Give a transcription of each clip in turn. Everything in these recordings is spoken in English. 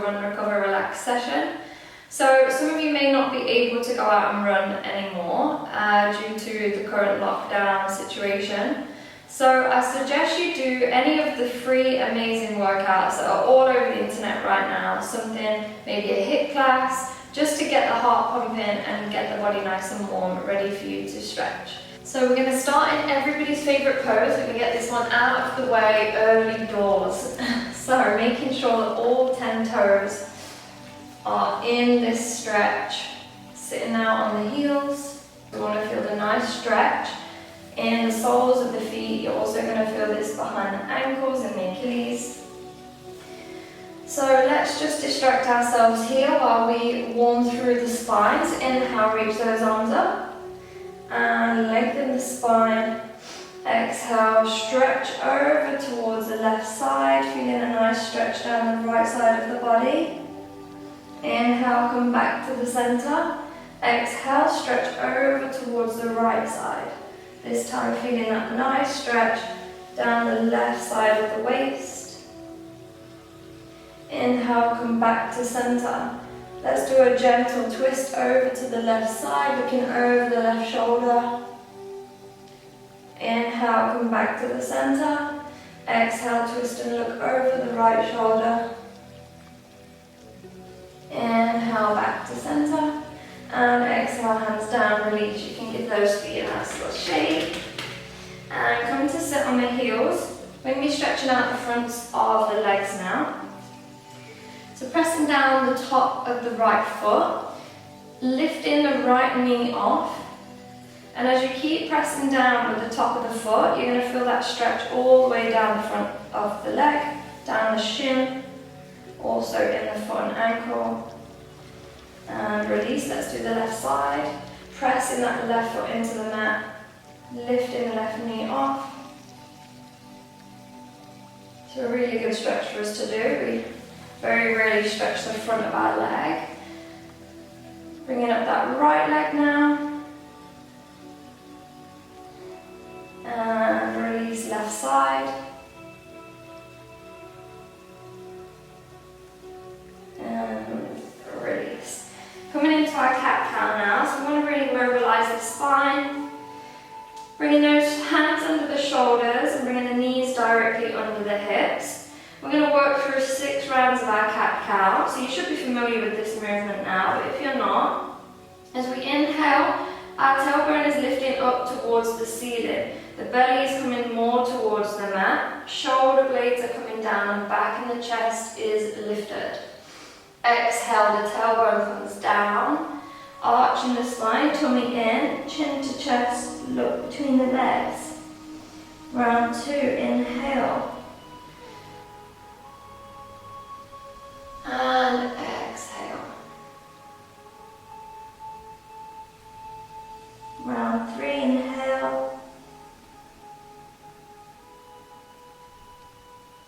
Run, Recover, Relax session. So some of you may not be able to go out and run anymore due to the current lockdown situation. So I suggest you do any of the free amazing workouts that are all over the internet right now. Something, maybe a HIIT class, just to get the heart pumping and get the body nice and warm, ready for you to stretch. So we're going to start in everybody's favourite pose. We're going to get this one out of the way early doors. So making sure that all 10 toes are in this stretch. Sitting out on the heels. We want to feel the nice stretch in the soles of the feet. You're also going to feel this behind the ankles and the Achilles. So let's just distract ourselves here while we warm through the spine. So inhale, reach those arms up. And lengthen the spine. Exhale, stretch over towards the left side, feeling a nice stretch down the right side of the body. Inhale, come back to the center. Exhale, stretch over towards the right side. This time feeling that nice stretch down the left side of the waist. Inhale, come back to center. Let's do a gentle twist over to the left side, looking over the left shoulder. Inhale, come back to the center. Exhale, twist and look over the right shoulder. Inhale, back to center. And exhale, hands down, release. You can give those feet a nice little shake. And come to sit on the heels. We're going to be stretching out the fronts of the legs now. So pressing down the top of the right foot, lifting the right knee off, and as you keep pressing down with the top of the foot, you're going to feel that stretch all the way down the front of the leg, down the shin, also in the foot and ankle. And release. Let's do the left side, pressing that left foot into the mat, lifting the left knee off. It's a really good stretch for us to do. We very rarely stretch the front of our leg. Bringing up that right leg now. And release left side. And release. Coming into our cat-cow now, so we want to really mobilize the spine. Bringing those hands under the shoulders and bringing the knees directly under the hips. We're going to work through 6 rounds of our cat-cow, so you should be familiar with this movement now, but if you're not, as we inhale, our tailbone is lifting up towards the ceiling. The belly is coming more towards the mat, shoulder blades are coming down and back and the chest is lifted. Exhale, the tailbone comes down, arching the spine, tummy in, chin to chest, look between the legs. Round 2, inhale. And exhale. Round 3, inhale.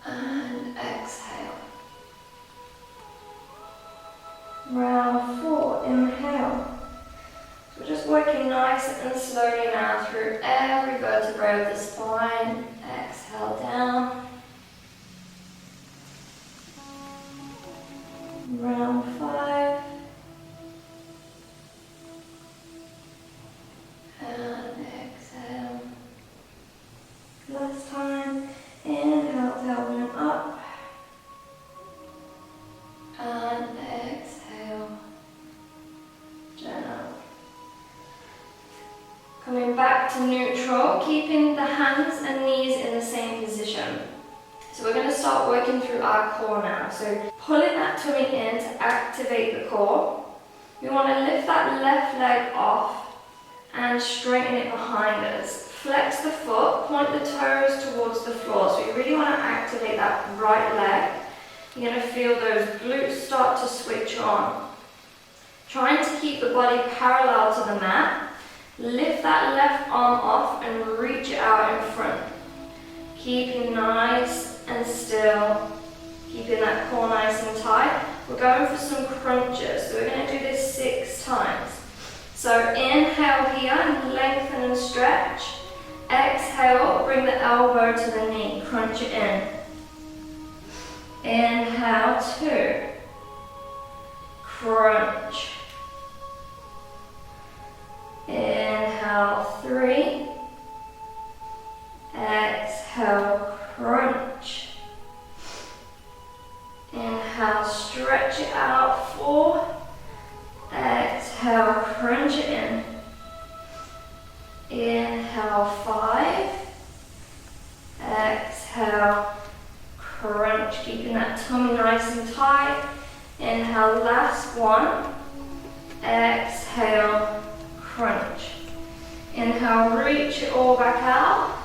And exhale. Round 4, inhale. So we're just working nice and slowly now through every vertebrae of the spine. Exhale down. Round 5. And exhale. Last time. Inhale, tailbone up. And exhale. Down. Coming back to neutral, keeping the hands and knees in the same position. So we're going to start working through our core now. So pulling that tummy in to activate the core. We want to lift that left leg off and straighten it behind us. Flex the foot, point the toes towards the floor. So you really want to activate that right leg. You're going to feel those glutes start to switch on. Trying to keep the body parallel to the mat. Lift that left arm off and reach it out in front. Keeping nice and still, keeping that core nice and tight. We're going for some crunches, so we're going to do this 6 times. So inhale here and lengthen and stretch. Exhale, bring the elbow to the knee, crunch it in. Inhale, 2. crunch. Inhale, 3. Exhale, crunch. Inhale, stretch it out, 4. Exhale, crunch it in. Inhale, 5. Exhale, crunch. Keeping that tummy nice and tight. Inhale, last 1. Exhale, crunch. Inhale, reach it all back out.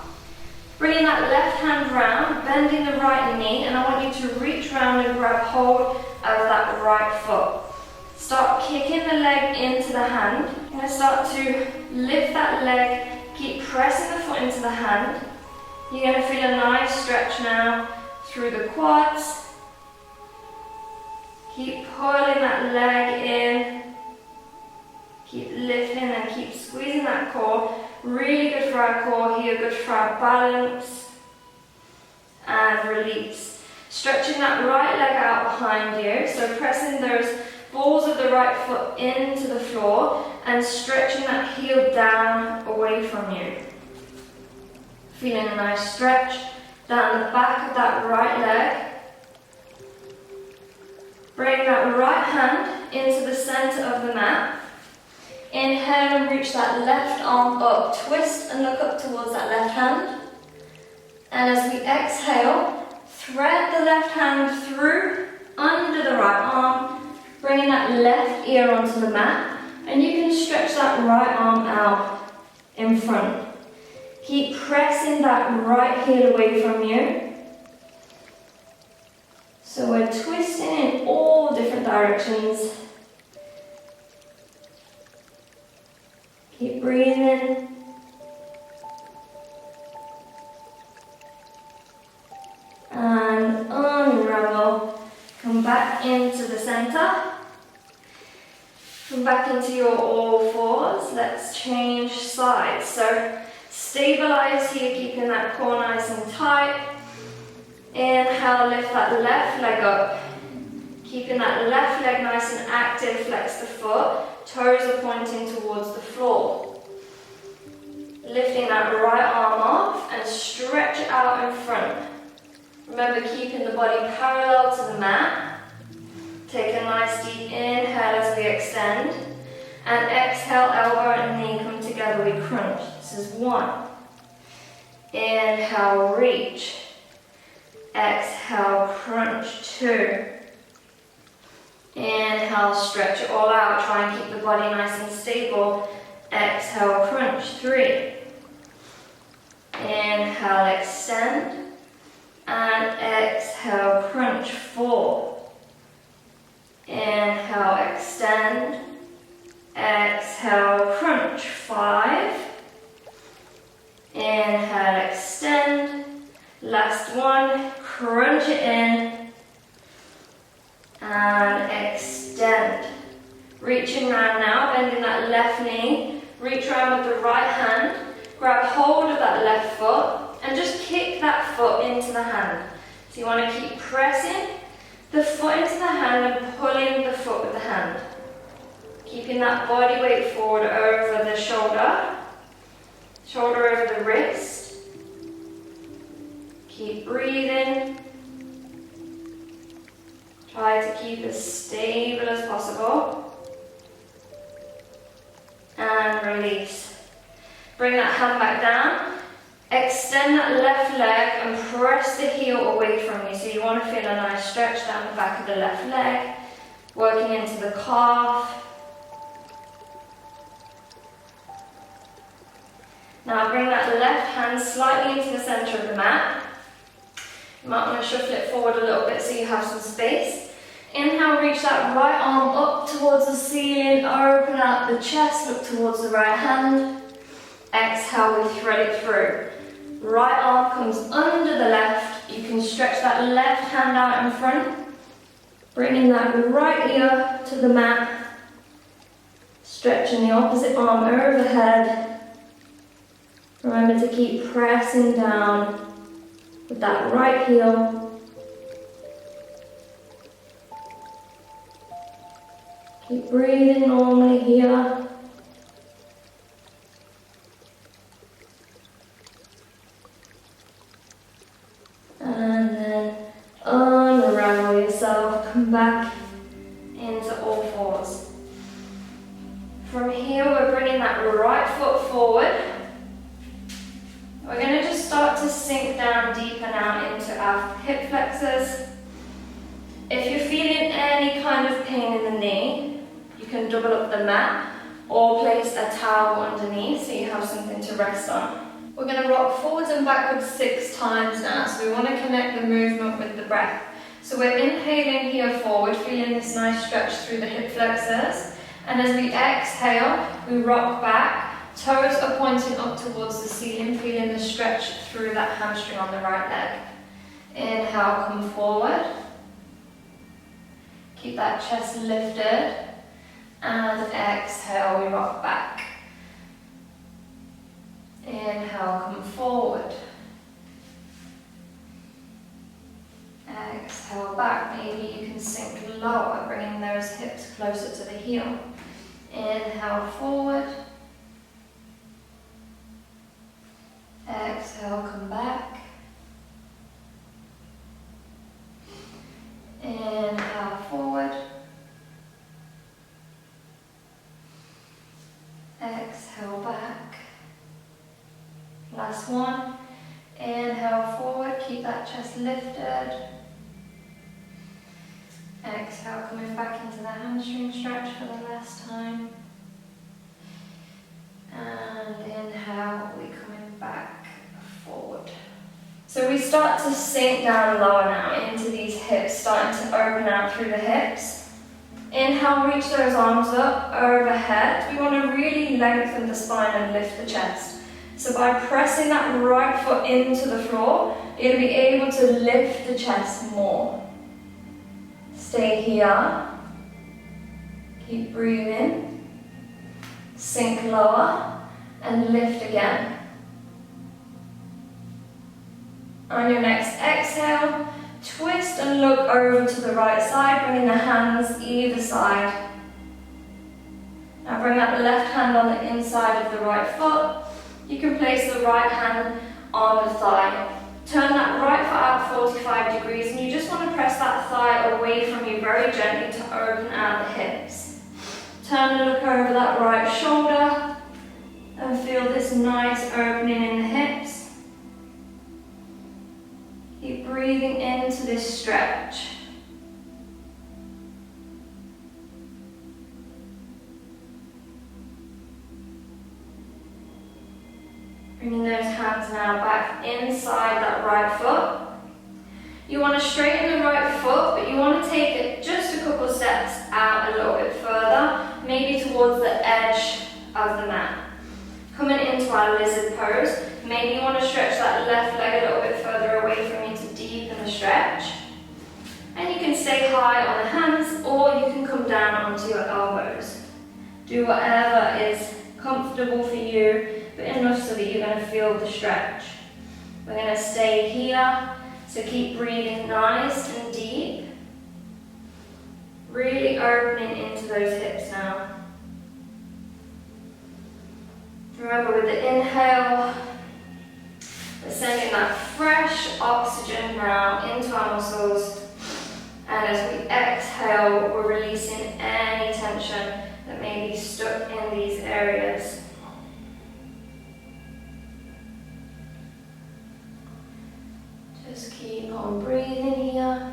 Bringing that left hand round, bending the right knee, and I want you to reach round and grab hold of that right foot. Start kicking the leg into the hand. You're going to start to lift that leg, keep pressing the foot into the hand. You're going to feel a nice stretch now through the quads. Keep pulling that leg in. Keep lifting and keep squeezing that core. Really good for our core here, good for our balance. And release. Stretching that right leg out behind you. So pressing those balls of the right foot into the floor and stretching that heel down away from you. Feeling a nice stretch down the back of that right leg. Bring that right hand into the center of the mat. Inhale and reach that left arm up. Twist and look up towards that left hand. And as we exhale, thread the left hand through under the right arm, bringing that left ear onto the mat. And you can stretch that right arm out in front. Keep pressing that right heel away from you. So we're twisting in all different directions. Keep breathing. And unravel. Come back into the center. Come back into your all fours. Let's change sides. So stabilize here, keeping that core nice and tight. Inhale, lift that left leg up. Keeping that left leg nice and active, flex the foot. Toes are pointing towards the floor. Lifting that right arm off and stretch it out in front. Remember, keeping the body parallel to the mat. Take a nice deep inhale as we extend. And exhale, elbow and knee come together, we crunch. This is 1. Inhale, reach. Exhale, crunch. 2. Inhale, stretch it all out. Try and keep the body nice and stable. Exhale, crunch. 3. Inhale, extend. And exhale, crunch. 4. Inhale, extend. Exhale, crunch. 5. Inhale, extend. Last 1. Crunch it in. And extend. Reaching round now, bending that left knee. Reach round with the right hand. Grab hold of that left foot and just kick that foot into the hand. So you want to keep pressing the foot into the hand and pulling the foot with the hand. Keeping that body weight forward over the shoulder. Shoulder over the wrist. Keep breathing. Try to keep as stable as possible. And release. Bring that hand back down. Extend that left leg and press the heel away from you. So you want to feel a nice stretch down the back of the left leg. Working into the calf. Now bring that left hand slightly into the center of the mat. You might want to shuffle it forward a little bit so you have some space. Inhale, reach that right arm up towards the ceiling, open out the chest, look towards the right hand. Exhale, we thread it through. Right arm comes under the left. You can stretch that left hand out in front. Bringing that right ear to the mat. Stretching the opposite arm overhead. Remember to keep pressing down with that right heel. Keep breathing normally here. And then unravel yourself, come back into all fours. From here, we're bringing that right foot forward. We're going to just start to sink down deeper now into our hip flexors. If you're feeling any kind of pain in the knee, you can double up the mat or place a towel underneath so you have something to rest on. We're going to rock forwards and backwards 6 times now, so we want to connect the movement with the breath. So we're inhaling here forward, feeling this nice stretch through the hip flexors. And as we exhale, we rock back, toes are pointing up towards the ceiling, feeling the stretch through that hamstring on the right leg. Inhale, come forward. Keep that chest lifted. And exhale, we rock back. Inhale, come forward. Exhale back, maybe you can sink lower, bringing those hips closer to the heel. Inhale forward. Exhale, come back. Inhale forward. Exhale back. Last one. Inhale forward, keep that chest lifted. Exhale, coming back into the hamstring stretch for the last time. And inhale, we're coming back forward. So we start to sink down lower now into these hips, starting to open out through the hips. Inhale, reach those arms up overhead. We want to really lengthen the spine and lift the chest. So by pressing that right foot into the floor, you're going to be able to lift the chest more. Stay here. Keep breathing. Sink lower and lift again. On your next exhale, twist and look over to the right side, bringing the hands either side. Now bring out the left hand on the inside of the right foot. You can place the right hand on the thigh. Turn that right foot out 45 degrees and you just want to press that thigh away from you very gently to open out the hips. Turn and look over that right shoulder and feel this nice opening in the hips. Keep breathing into this stretch. Bringing those hands now back inside that right foot. You want to straighten the right foot, but you want to take it just a couple steps out a little bit further, maybe towards the edge of the mat. Coming into our lizard pose, maybe you want to stretch that left leg a little bit further away from you to deepen the stretch. And you can stay high on the hands, or you can come down onto your elbows. Do whatever is comfortable for you, but enough so that you're going to feel the stretch. We're going to stay here, so keep breathing nice and deep. Really opening into those hips now. Remember, with the inhale, we're sending that fresh oxygen now into our muscles. And as we exhale, we're releasing any tension that may be stuck in these areas. Just keep on breathing here.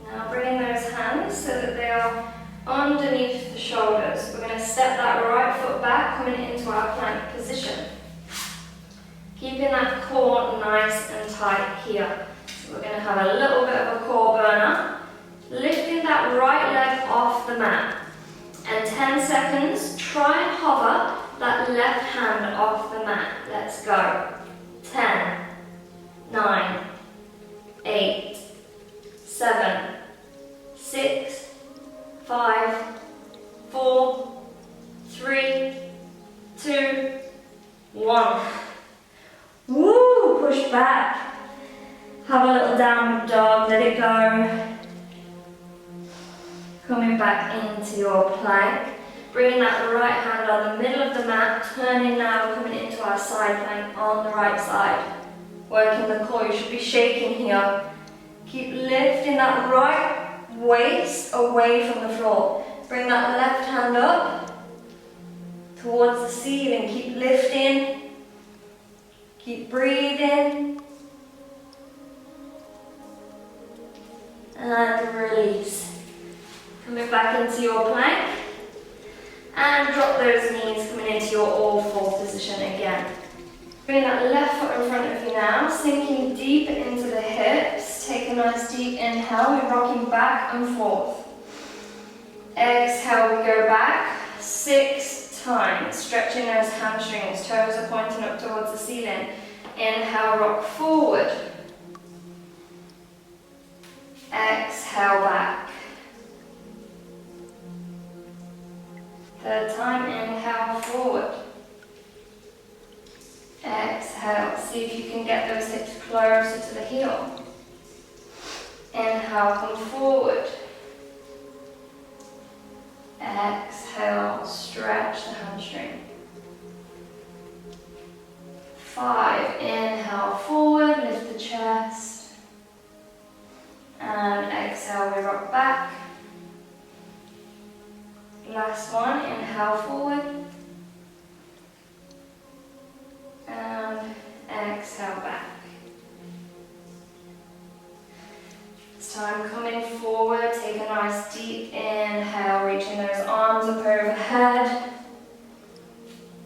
Now bringing those hands so that they are underneath the shoulders. We're going to step that right foot back, coming into our plank position. Keeping that core nice and tight here. So we're going to have a little bit of a core burner. Lifting that right leg off the mat. And 10 seconds, try and hover that left hand off the mat. Let's go. 10, 9, 8, 7, 6, 5, 4, 3, 2, 1. Woo! Push back. Have a little downward dog, let it go. Coming back into your plank. Bringing that right hand on the middle of the mat, turning now, coming into our side plank on the right side. Working the core, you should be shaking here. Keep lifting that right waist away from the floor. Bring that left hand up towards the ceiling. Keep lifting. Keep breathing. And release. Coming back into your plank. And drop those knees, coming into your all-fours position again. Bring that left foot in front of you now, sinking deep into the hips. Take a nice deep inhale, we're rocking back and forth. Exhale, we go back 6 times, stretching those hamstrings, toes are pointing up towards the ceiling. Inhale, rock forward. Exhale, back. 3rd time, inhale, forward. Exhale, see if you can get those hips closer to the heel. Inhale, come forward. Exhale, stretch the hamstring. 5, inhale, forward, lift the chest. And exhale, we rock back. Last one, inhale, forward. And exhale, back. This time coming forward, take a nice deep inhale, reaching those arms up overhead.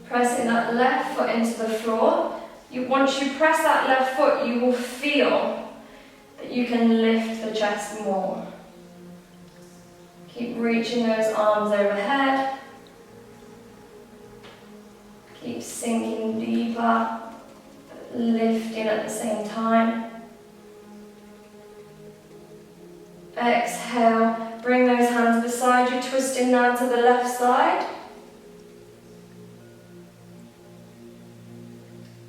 Pressing that left foot into the floor. Once you press that left foot, you will feel that you can lift the chest more. Keep reaching those arms overhead. Keep sinking deeper, lifting at the same time. Exhale, bring those hands beside you, twisting now to the left side.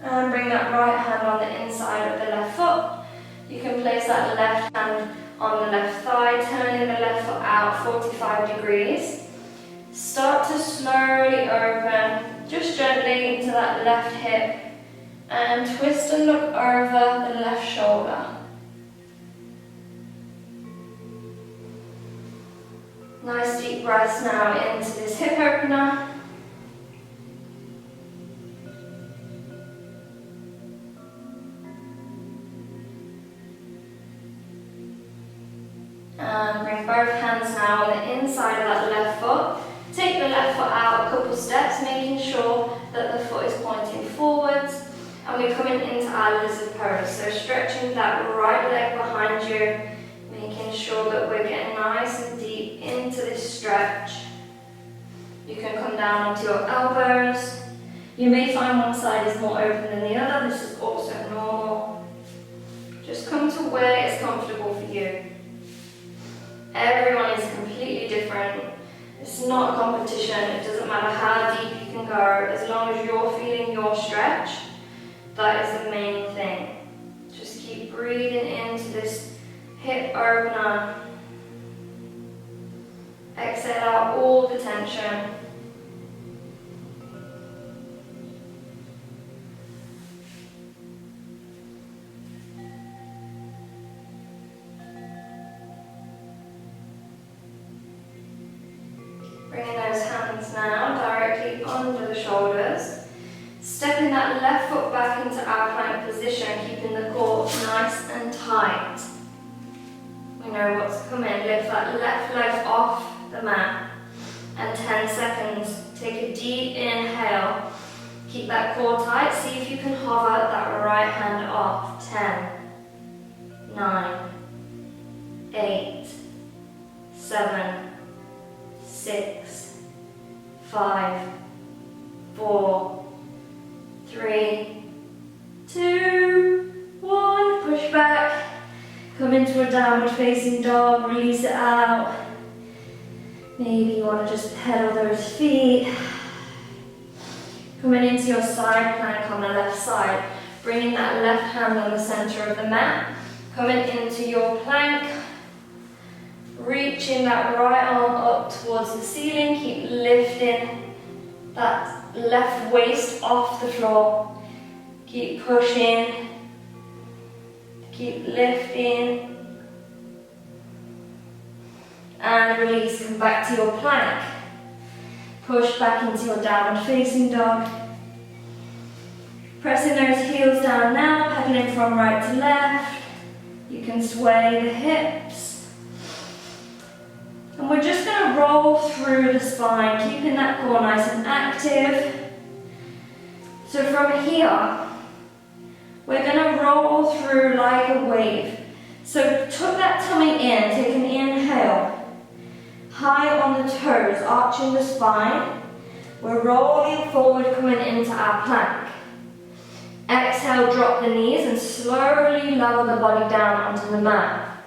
And bring that right hand on the inside of the left foot. You can place that left hand on the left thigh, turning the left foot out 45 degrees. Start to slowly open, just gently into that left hip, and twist and look over the left shoulder. Nice deep breaths now into this hip opener. And bring both hands now on the inside of that left foot. Take the left foot out a couple steps, making sure that the foot is pointing forwards. And we're coming into our lizard pose. So stretching that right leg behind you, making sure that we're getting nice and deep into this stretch. You can come down onto your elbows. You may find one side is more open than the other. This is also normal. Just come to where it's comfortable for you. Everyone is completely different. It's not a competition. It doesn't matter how deep you can go. As long as you're feeling your stretch, that is the main thing. Just keep breathing into this hip opener. Exhale out all the tension. Bringing those hands now directly under the shoulders. Stepping that left foot back into our plank position, keeping the core nice and tight. We know what's coming. Lift that left leg off the mat. And 10 seconds. Take a deep inhale. Keep that core tight. See if you can hover that right hand off. 10, 9, 8, 7, 6, 5, 4, 3, 2, 1. Push back. Come into a downward facing dog. Release it out. Maybe you want to just pedal those feet. Coming into your side plank on the left side. Bringing that left hand on the center of the mat. Coming into your plank, reaching that right arm up towards the ceiling, keep lifting that left waist off the floor. Keep pushing, keep lifting, and release, come back to your plank. Push back into your downward facing dog. Pressing those heels down now, pedaling from right to left. You can sway the hips. And we're just going to roll through the spine, keeping that core nice and active. So from here, we're going to roll through like a wave. So tuck that tummy in, take an inhale. High on the toes, arching the spine. We're rolling forward, coming into our plank. Exhale, drop the knees and slowly lower the body down onto the mat.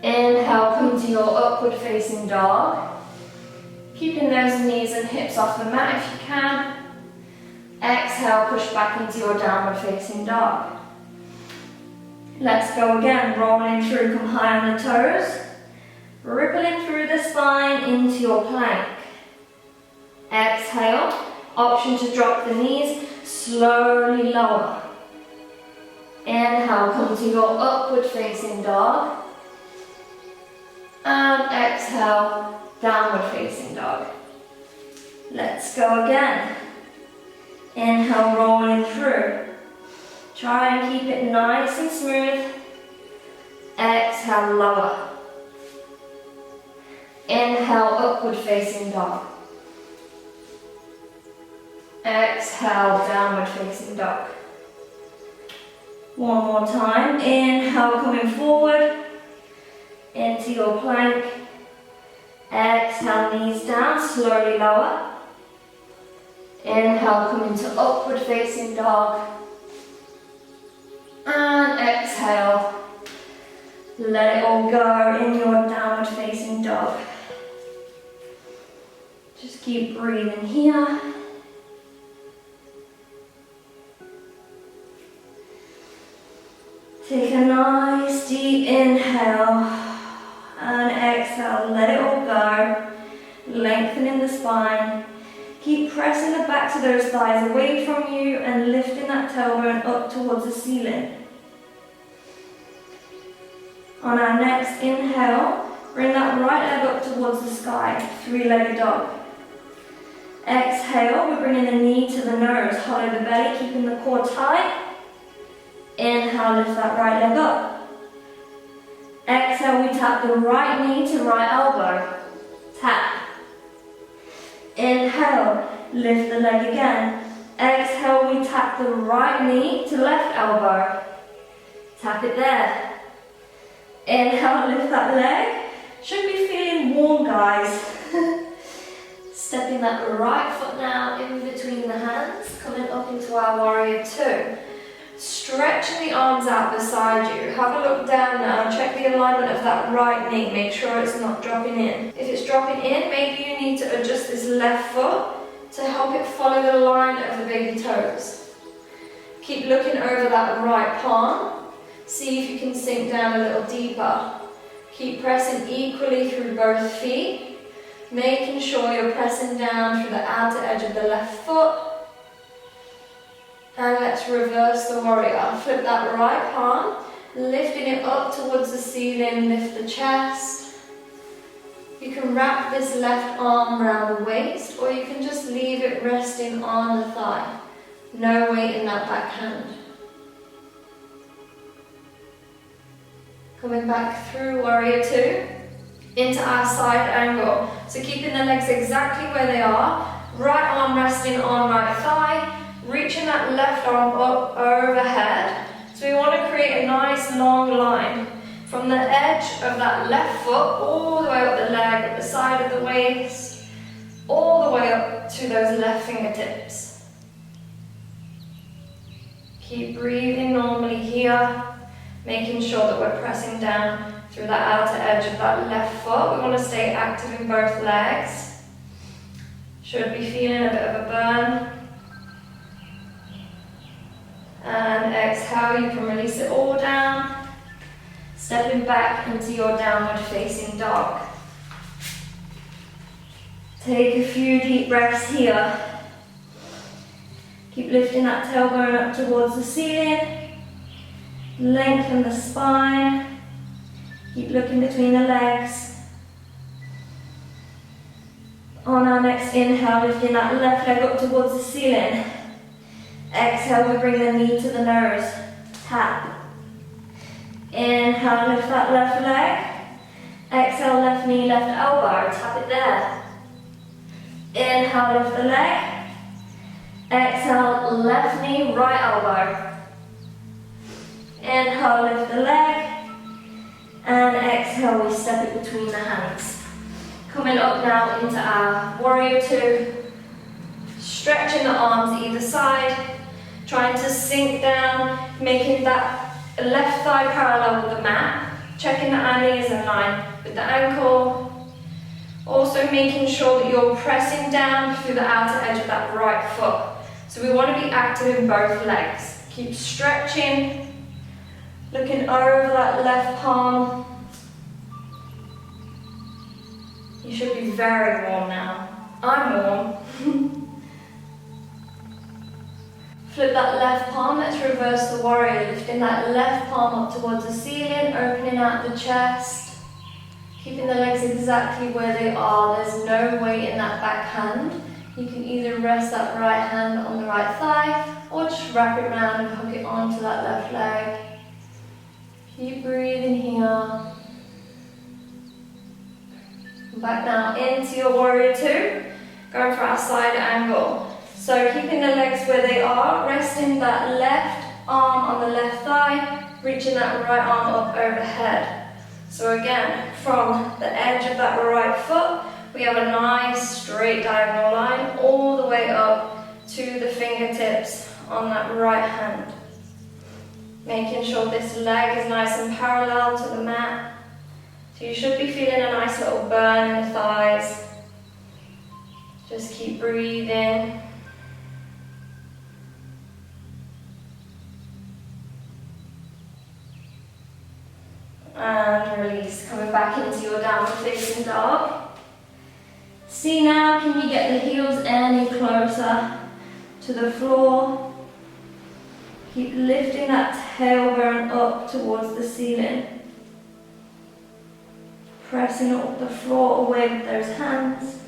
Inhale, come to your upward facing dog. Keeping those knees and hips off the mat if you can. Exhale, push back into your downward facing dog. Let's go again, rolling through, come high on the toes. Rippling through the spine into your plank. Exhale, option to drop the knees, slowly lower. Inhale, come to your upward facing dog. And exhale, downward facing dog. Let's go again. Inhale, rolling through. Try and keep it nice and smooth. Exhale, lower. Inhale, upward facing dog. Exhale, downward facing dog. One more time. Inhale, coming forward into your plank. Exhale, knees down, slowly lower. Inhale, come into upward facing dog. And exhale, let it all go in your downward facing dog. Just keep breathing here. Take a nice deep inhale and exhale, let it all go. Lengthening the spine. Keep pressing the backs of those thighs away from you and lifting that tailbone up towards the ceiling. On our next inhale, bring that right leg up towards the sky, three-legged dog. Exhale, we're bringing the knee to the nose, hollow the belly, keeping the core tight. Inhale, lift that right leg up. Exhale, we tap the right knee to right elbow. Tap. Inhale, lift the leg again. Exhale, we tap the right knee to left elbow. Tap it there. Inhale, lift that leg. Should be feeling warm, guys. Stepping that right foot now in between the hands, coming up into our warrior two. Stretching the arms out beside you. Have a look down now, check the alignment of that right knee, make sure it's not dropping in. If it's dropping in, maybe you need to adjust this left foot to help it follow the line of the baby toes. Keep looking over that right palm. See if you can sink down a little deeper. Keep pressing equally through both feet, making sure you're pressing down through the outer edge of the left foot. And let's reverse the warrior. Flip that right palm, lifting it up towards the ceiling, lift the chest. You can wrap this left arm around the waist, or you can just leave it resting on the thigh. No weight in that back hand. Coming back through warrior two, into our side angle. So keeping the legs exactly where they are, right arm resting on right thigh, reaching that left arm up overhead. So we want to create a nice long line from the edge of that left foot all the way up the leg, up the side of the waist, all the way up to those left fingertips. Keep breathing normally here, making sure that we're pressing down through that outer edge of that left foot. We want to stay active in both legs. Should be feeling a bit of a burn. And exhale, you can release it all down. Stepping back into your downward facing dog. Take a few deep breaths here. Keep lifting that tailbone up towards the ceiling. Lengthen the spine. Keep looking between the legs. On our next inhale, lifting that left leg up towards the ceiling. Exhale, we bring the knee to the nose. Tap. Inhale, lift that left leg. Exhale, left knee, left elbow. Tap it there. Inhale, lift the leg. Exhale, left knee, right elbow. Inhale, lift the leg. And exhale, we step it between the hands. Coming up now into our warrior two. Stretching the arms either side. Trying to sink down, making that left thigh parallel with the mat. Checking that our knee is in line with the ankle. Also making sure that you're pressing down through the outer edge of that right foot. So we want to be active in both legs. Keep stretching, looking over that left palm. You should be very warm now. I'm warm. Flip that left palm, let's reverse the warrior, lifting that left palm up towards the ceiling, opening out the chest, keeping the legs exactly where they are. There's no weight in that back hand. You can either rest that right hand on the right thigh, or just wrap it around and hook it onto that left leg. Keep breathing here. Back now into your warrior two, going for our side angle. So keeping the legs where they are, resting that left arm on the left thigh, reaching that right arm up overhead. So again, from the edge of that right foot, we have a nice straight diagonal line all the way up to the fingertips on that right hand. Making sure this leg is nice and parallel to the mat. So you should be feeling a nice little burn in the thighs. Just keep breathing. And release, coming back into your downward facing dog. See now, can you get the heels any closer to the floor? Keep lifting that tailbone up towards the ceiling. Pressing up the floor away with those hands.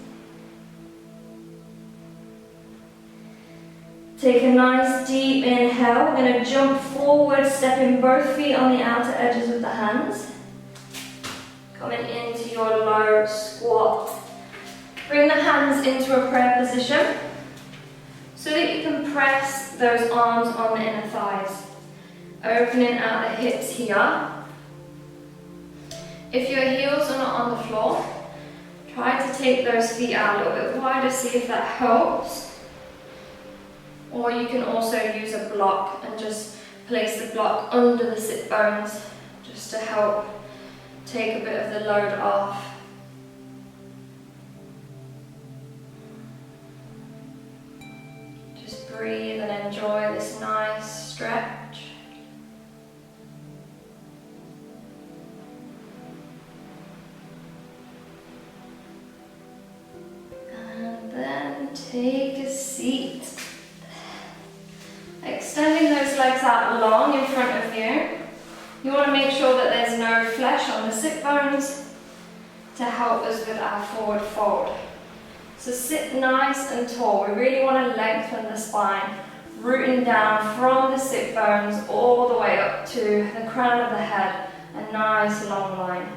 Take a nice deep inhale. We're going to jump forward, stepping both feet on the outer edges of the hands. Coming into your low squat. Bring the hands into a prayer position so that you can press those arms on the inner thighs. Opening out the hips here. If your heels are not on the floor, try to take those feet out a little bit wider, see if that helps. Or you can also use a block and just place the block under the sit bones just to help take a bit of the load off. Just breathe and enjoy this nice stretch. And then take a seat. Extending those legs out long in front of you. You want to make sure that there's no flesh on the sit bones to help us with our forward fold. So sit nice and tall. We really want to lengthen the spine, rooting down from the sit bones all the way up to the crown of the head. A nice long line.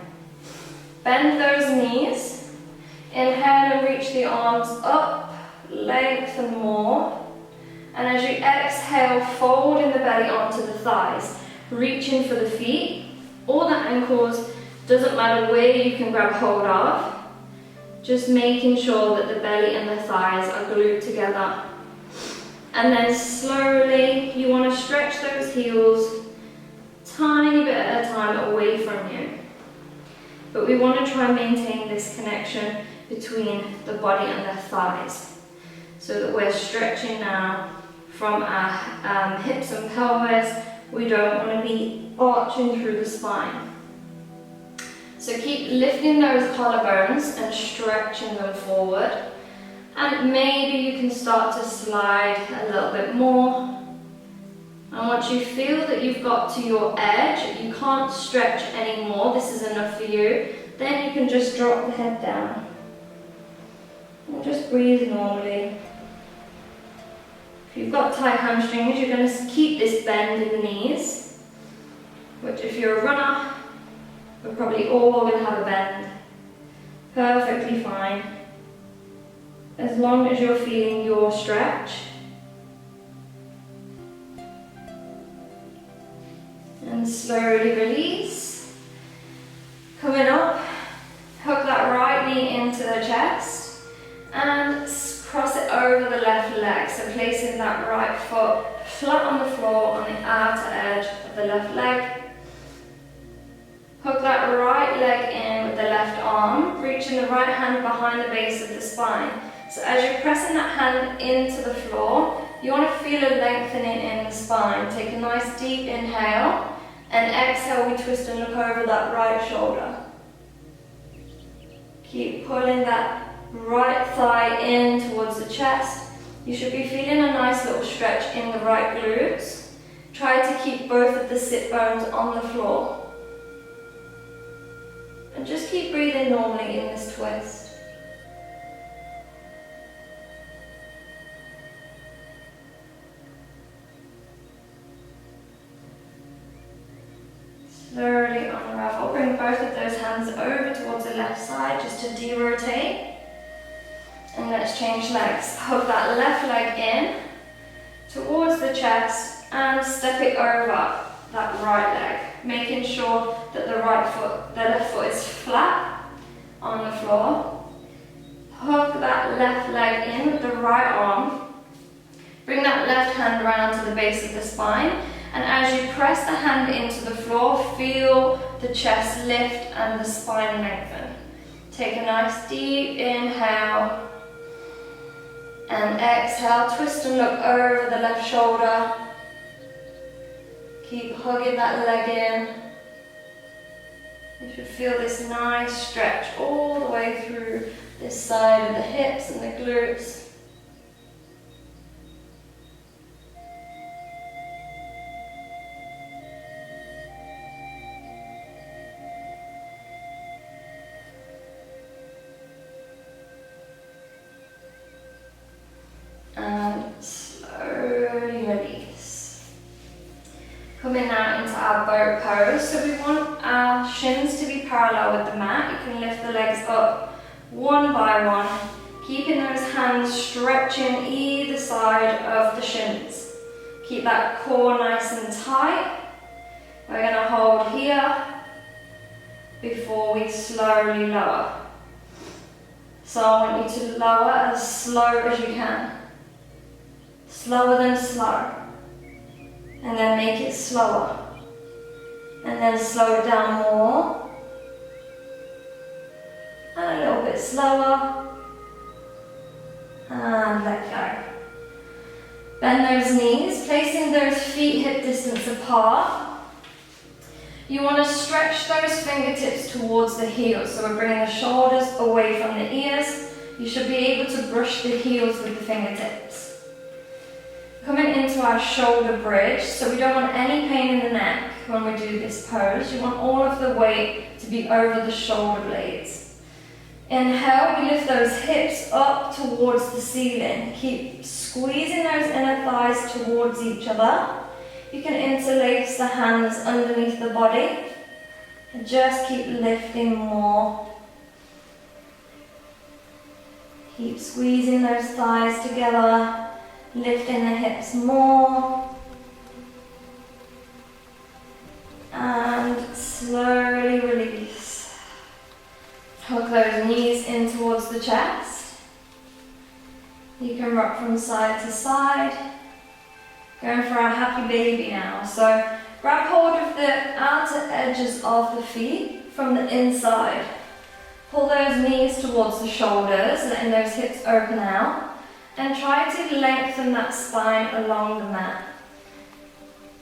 Bend those knees. Inhale and reach the arms up, lengthen more. And as you exhale, folding the belly onto the thighs, reaching for the feet or the ankles, doesn't matter where you can grab hold of, just making sure that the belly and the thighs are glued together. And then slowly, you want to stretch those heels tiny bit at a time away from you. But we want to try and maintain this connection between the body and the thighs, so that we're stretching now from our hips and pelvis. We don't want to be arching through the spine. So keep lifting those collarbones and stretching them forward. And maybe you can start to slide a little bit more. And once you feel that you've got to your edge, you can't stretch anymore, this is enough for you, then you can just drop the head down. And just breathe normally. If you've got tight hamstrings, you're going to keep this bend in the knees, which if you're a runner, we're probably all going to have a bend. Perfectly fine. As long as you're feeling your stretch. And slowly release. Coming up, hook that right knee into the chest and cross it over the left leg. So placing that right foot flat on the floor on the outer edge of the left leg. Hook that right leg in with the left arm, reaching the right hand behind the base of the spine. So as you're pressing that hand into the floor, you want to feel a lengthening in the spine. Take a nice deep inhale. And exhale, we twist and look over that right shoulder. Keep pulling that right thigh in towards the chest. You should be feeling a nice little stretch in the right glutes. Try to keep both of the sit bones on the floor. And just keep breathing normally in this twist. Slowly unravel, bring both of those hands over towards the left side just to de-rotate. And let's change legs. Hook that left leg in towards the chest and step it over that right leg, making sure that the left foot is flat on the floor. Hook that left leg in with the right arm. Bring that left hand around to the base of the spine. And as you press the hand into the floor, feel the chest lift and the spine lengthen. Take a nice deep inhale. And exhale, twist and look over the left shoulder. Keep hugging that leg in. You should feel this nice stretch all the way through this side of the hips and the glutes. And slowly release. Coming now into our boat pose. So we want our shins to be parallel with the mat. You can lift the legs up one by one, keeping those hands stretching either side of the shins. Keep that core nice and tight. We're going to hold here before we slowly lower. So I want you to lower as slow as you can. Slower than slow. And then make it slower. And then slow it down more. And a little bit slower. And let go. Bend those knees, placing those feet hip distance apart. You want to stretch those fingertips towards the heels. So we're bringing the shoulders away from the ears. You should be able to brush the heels with the fingertips. Coming into our shoulder bridge, so we don't want any pain in the neck when we do this pose. You want all of the weight to be over the shoulder blades. Inhale, we lift those hips up towards the ceiling. Keep squeezing those inner thighs towards each other. You can interlace the hands underneath the body and just keep lifting more. Keep squeezing those thighs together. Lifting the hips more. And slowly release. Hook those knees in towards the chest. You can rock from side to side. Going for our happy baby now. So grab hold of the outer edges of the feet from the inside. Pull those knees towards the shoulders, letting those hips open out. And try to lengthen that spine along the mat.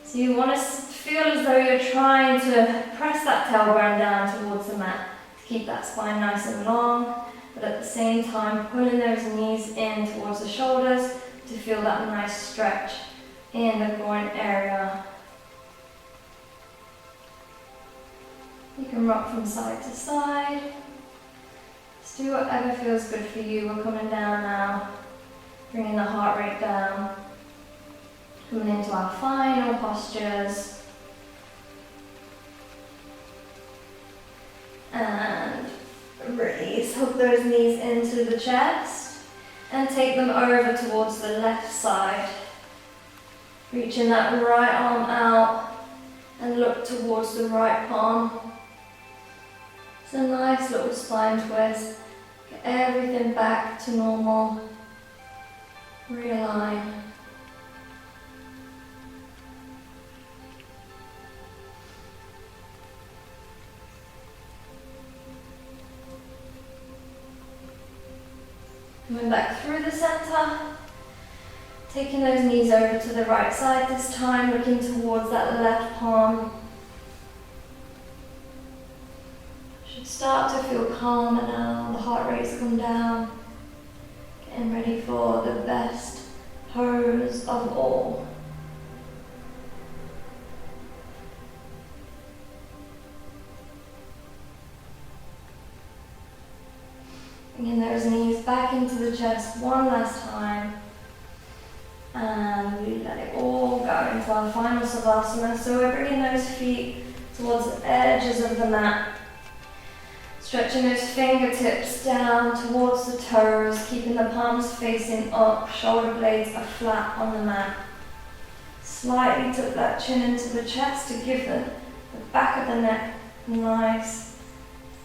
So you want to feel as though you're trying to press that tailbone down towards the mat. keep that spine nice and long, but at the same time pulling those knees in towards the shoulders to feel that nice stretch in the groin area. You can rock from side to side. Just do whatever feels good for you. We're coming down now, bringing the heart rate down, coming into our final postures. And release, hug those knees into the chest and take them over towards the left side. Reaching that right arm out and look towards the right palm. It's a nice little spine twist. Get everything back to normal. Realign. Coming back through the center, taking those knees over to the right side this time, looking towards that left palm. Should start to feel calmer now, the heart rate's come down. Getting ready for the best pose of all. Bringing those knees back into the chest one last time. And we let it all go into our final Savasana. So we're bringing those feet towards the edges of the mat. Stretching those fingertips down towards the toes, keeping the palms facing up, shoulder blades are flat on the mat. Slightly tuck that chin into the chest to give the back of the neck a nice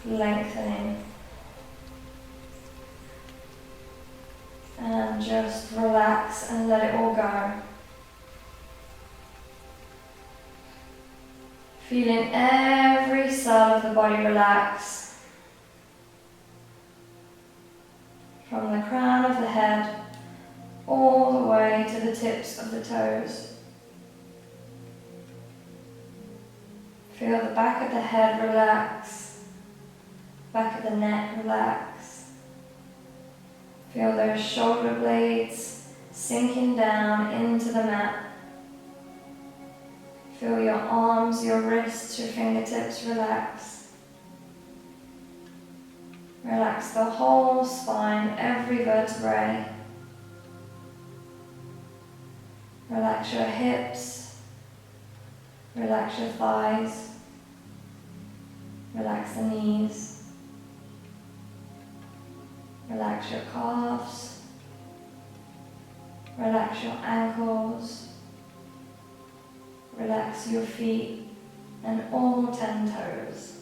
lengthening. And just relax and let it all go. Feeling every cell of the body relax. From the crown of the head all the way to the tips of the toes. Feel the back of the head relax, back of the neck relax. Feel those shoulder blades sinking down into the mat. Feel your arms, your wrists, your fingertips relax. Relax the whole spine, every vertebrae. Relax your hips. Relax your thighs. Relax the knees. Relax your calves, relax your ankles, relax your feet and all 10 toes.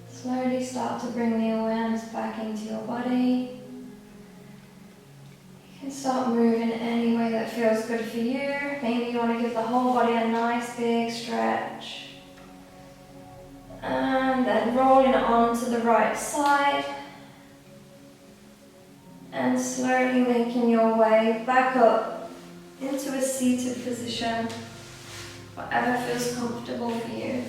Slowly start to bring the awareness back into your body. You can start moving any way that feels good for you. Maybe you want to give the whole body a nice big stretch. And then rolling on to the right side. And slowly making your way back up into a seated position. Whatever feels comfortable for you.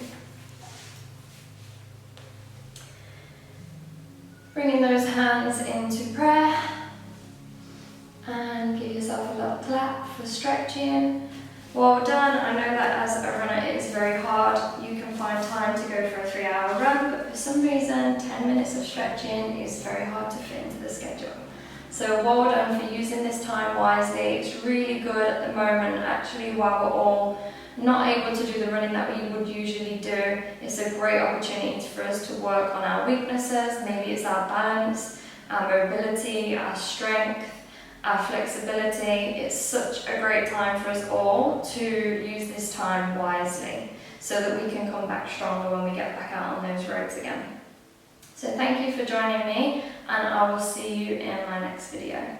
Bringing those hands into prayer and give yourself a little clap for stretching. Well done. I know that as a runner it is very hard. You can find time to go for a 3-hour run, but for some reason 10 minutes of stretching is very hard to fit into the schedule. So well done for using this time wisely. It's really good at the moment, actually, while we're all not able to do the running that we would usually do. It's a great opportunity for us to work on our weaknesses. Maybe it's our balance, our mobility, our strength, our flexibility. It's such a great time for us all to use this time wisely so that we can come back stronger when we get back out on those roads again. So thank you for joining me, and I will see you in my next video.